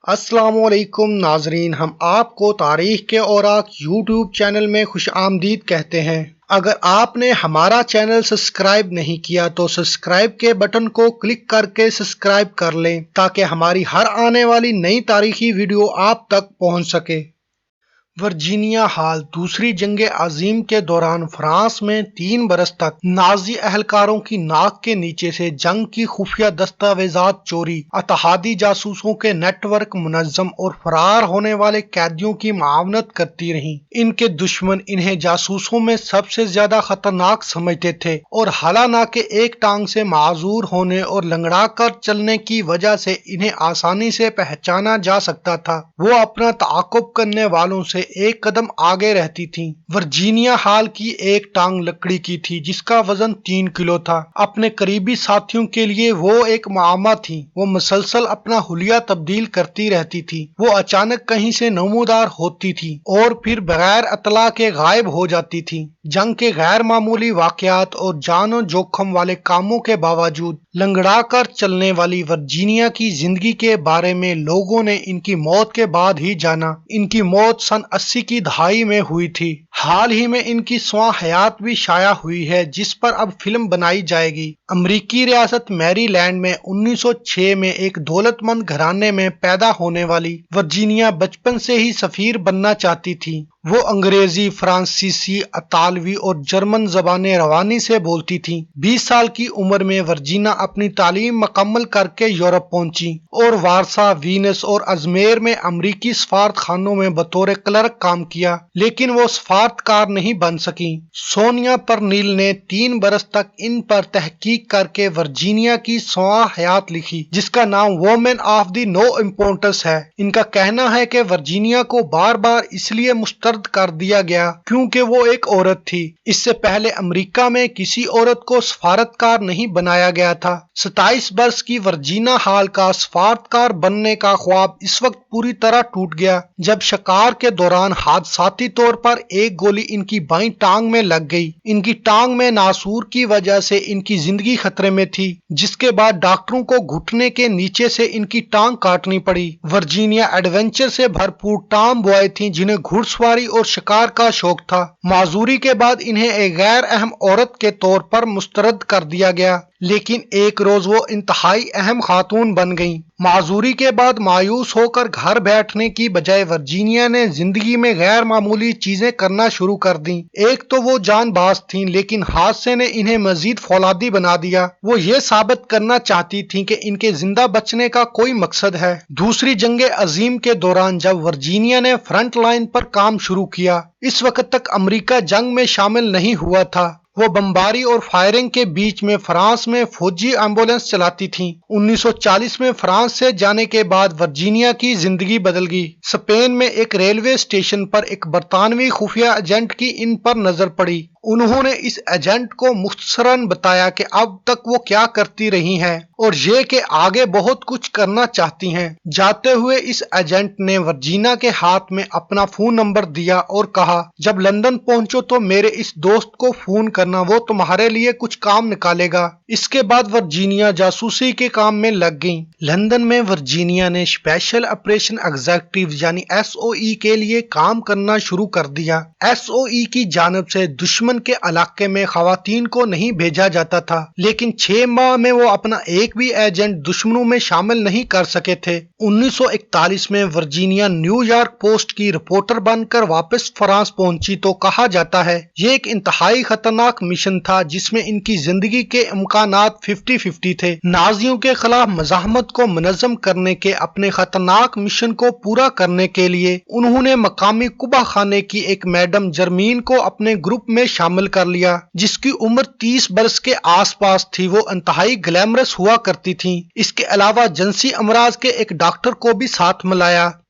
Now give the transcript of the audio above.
السلام علیکم ناظرین، ہم آپ کو تاریخ کے اوراق یوٹیوب چینل میں خوش آمدید کہتے ہیں۔ اگر آپ نے ہمارا چینل سبسکرائب نہیں کیا تو سبسکرائب کے بٹن کو کلک کر کے سبسکرائب کر لیں تاکہ ہماری ہر آنے والی نئی تاریخی ویڈیو آپ تک پہنچ سکے۔ ورجینیا ہال دوسری جنگ عظیم کے دوران فرانس میں 3 برس تک نازی اہلکاروں کی ناک کے نیچے سے جنگ کی خفیہ دستاویزات چوری، اتحادی جاسوسوں کے نیٹ ورک منظم اور فرار ہونے والے قیدیوں کی معاونت کرتی رہیں۔ ان کے دشمن انہیں جاسوسوں میں سب سے زیادہ خطرناک سمجھتے تھے اور حالانہ کہ ایک ٹانگ سے معذور ہونے اور لنگڑا کر چلنے کی وجہ سے انہیں آسانی سے پہچانا جا سکتا تھا، وہ اپنا تعاقب کرنے والوں سے ایک قدم آگے رہتی تھیں۔ ورجینیا ہال کی ایک ٹانگ لکڑی کی تھی جس کا وزن 3 کلو تھا۔ اپنے قریبی ساتھیوں کے لیے وہ ایک معمہ تھی۔ وہ مسلسل اپنا حلیہ تبدیل کرتی رہتی تھی۔ وہ اچانک کہیں سے نمودار ہوتی تھی اور پھر بغیر اطلاع کے غائب ہو جاتی تھی۔ جنگ کے غیر معمولی واقعات اور جان و جوخم والے کاموں کے باوجود لنگڑا کر چلنے والی ورجینیا کی زندگی کے بارے میں لوگوں نے ان کی موت کے بعد ہی جانا۔ ان کی موت سن 80 کی دہائی میں ہوئی تھی۔ حال ہی میں ان کی سوانح حیات بھی شائع ہوئی ہے جس پر اب فلم بنائی جائے گی۔ امریکی ریاست میری لینڈ میں 1906 میں ایک دولت مند گھرانے میں پیدا ہونے والی ورجینیا بچپن سے ہی سفیر بننا چاہتی تھی۔ وہ انگریزی، فرانسیسی، اطالوی اور جرمن زبانیں روانی سے بولتی تھیں۔ 20 سال کی عمر میں ورجینیا اپنی تعلیم مکمل کر کے یورپ پہنچی اور وارسا، وینس اور ازمیر میں امریکی سفارت خانوں میں بطور کلرک کام کیا، لیکن وہ سفارتکار نہیں بن سکیں۔ سونیا پرنیل نے 3 برس تک ان پر تحقیق کر کے ورجینیا کی سوانح حیات لکھی جس کا نام woman of the no importance ہے۔ ان کا کہنا ہے کہ ورجینیا کو بار بار اس لیے مسترد کر دیا گیا کیونکہ وہ ایک عورت تھی۔ اس سے پہلے امریکہ میں کسی عورت کو سفارتکار نہیں بنایا گیا تھا۔ 27 برس کی ورجینیا ہال کا سفارتکار بننے کا خواب اس وقت پوری طرح ٹوٹ گیا جب شکار کے دوران حادثاتی طور پر ایک گولی ان کی بائیں ٹانگ میں لگ گئی۔ ان کی ٹانگ میں ناسور کی وجہ سے ان کی زندگی خطرے میں تھی، جس کے بعد ڈاکٹروں کو گھٹنے کے نیچے سے ان کی ٹانگ کاٹنی پڑی۔ ورجینیا ایڈونچر سے بھرپور ٹام بوائے تھیں جنہیں گھڑ سواری اور شکار کا شوق تھا۔ معذوری کے بعد انہیں ایک غیر اہم عورت کے طور پر مسترد کر دیا گیا، لیکن ایک روز وہ انتہائی اہم خاتون بن گئیں۔ معذوری کے بعد مایوس ہو کر گھر بیٹھنے کی بجائے ورجینیا نے زندگی میں غیر معمولی چیزیں کرنا شروع کر دیں۔ ایک تو وہ جان باز تھیں، لیکن حادثے نے انہیں مزید فولادی بنا دیا۔ وہ یہ ثابت کرنا چاہتی تھیں کہ ان کے زندہ بچنے کا کوئی مقصد ہے۔ دوسری جنگ عظیم کے دوران جب ورجینیا نے فرنٹ لائن پر کام شروع کیا، اس وقت تک امریکہ جنگ میں شامل نہیں ہوا تھا۔ وہ بمباری اور فائرنگ کے بیچ میں فرانس میں فوجی ایمبولینس چلاتی تھیں۔ 1940 میں فرانس سے جانے کے بعد ورجینیا کی زندگی بدل گئی۔ اسپین میں ایک ریلوے اسٹیشن پر ایک برطانوی خفیہ ایجنٹ کی ان پر نظر پڑی۔ انہوں نے اس ایجنٹ کو مختصراً بتایا کہ اب تک وہ کیا کرتی رہی ہیں اور یہ کہ آگے بہت کچھ کرنا چاہتی ہیں۔ جاتے ہوئے اس ایجنٹ نے ورجینیا کے ہاتھ میں اپنا فون نمبر دیا اور کہا، جب لندن پہنچو تو میرے اس دوست کو فون کرنا، وہ تمہارے لیے کچھ کام نکالے گا۔ اس کے بعد ورجینیا جاسوسی کے کام میں لگ گئیں۔ لندن میں ورجینیا نے اسپیشل آپریشن ایگزیکٹو یعنی SOE کے لیے کام کرنا شروع کر دیا۔ SOE کی جانب سے دشمن کے علاقے میں خواتین کو نہیں بھیجا جاتا تھا، لیکن 6 ماہ میں وہ اپنا ایک بھی ایجنٹ دشمنوں میں شامل نہیں کر سکے تھے۔ 1941 میں ورجینیا نیو یارک پوسٹ کی رپورٹر بن کر واپس فرانس پہنچی تو کہا جاتا ہے یہ ایک انتہائی خطرناک مشن تھا جس میں ان کی زندگی کے امکانات 50-50 تھے۔ نازیوں کے خلاف مزاحمت کو منظم کرنے کے اپنے خطرناک مشن کو پورا کرنے کے لیے انہوں نے مقامی کبا خانے کی ایک میڈم جرمین کو اپنے گروپ میں شامل کر لیا جس کی عمر 30 برس کے آس پاس تھی۔ وہ انتہائی گلیمرس ہوا کرتی تھیں۔ اس کے علاوہ جنسی امراض کے ایک ڈاکٹر کو بھی ساتھ ملایا۔